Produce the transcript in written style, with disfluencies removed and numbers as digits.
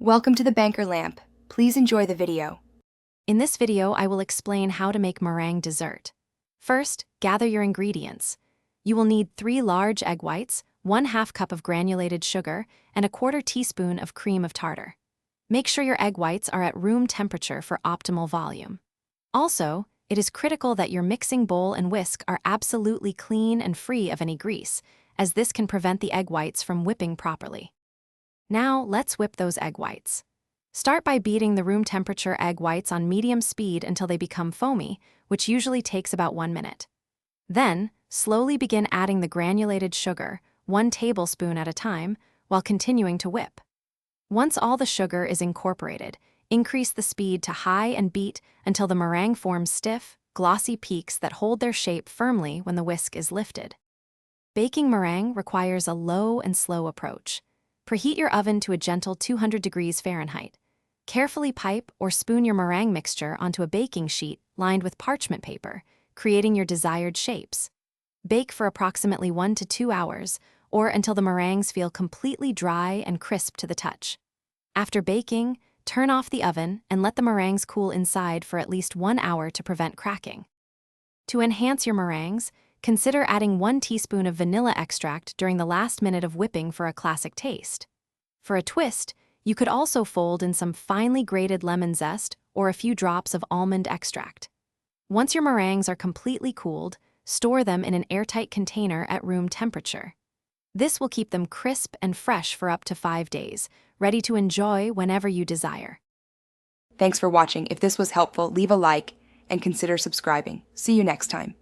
Welcome to the Banker Lamp. Please enjoy the video. In this video, I will explain how to make meringue dessert. First, gather your ingredients. You will need 3 large egg whites, 1/2 cup of granulated sugar, and 1/4 teaspoon of cream of tartar. Make sure your egg whites are at room temperature for optimal volume. Also, it is critical that your mixing bowl and whisk are absolutely clean and free of any grease, as this can prevent the egg whites from whipping properly. Now, let's whip those egg whites. Start by beating the room temperature egg whites on medium speed until they become foamy, which usually takes about 1 minute. Then, slowly begin adding the granulated sugar, 1 tablespoon at a time, while continuing to whip. Once all the sugar is incorporated, increase the speed to high and beat until the meringue forms stiff, glossy peaks that hold their shape firmly when the whisk is lifted. Baking meringue requires a low and slow approach. Preheat your oven to a gentle 200 degrees Fahrenheit. Carefully pipe or spoon your meringue mixture onto a baking sheet lined with parchment paper, creating your desired shapes. Bake for approximately 1 to 2 hours, or until the meringues feel completely dry and crisp to the touch. After baking, turn off the oven and let the meringues cool inside for at least 1 hour to prevent cracking. To enhance your meringues, consider adding 1 teaspoon of vanilla extract during the last minute of whipping for a classic taste. For a twist, you could also fold in some finely grated lemon zest or a few drops of almond extract. Once your meringues are completely cooled, store them in an airtight container at room temperature. This will keep them crisp and fresh for up to 5 days, ready to enjoy whenever you desire. Thanks for watching. If this was helpful, leave a like and consider subscribing. See you next time.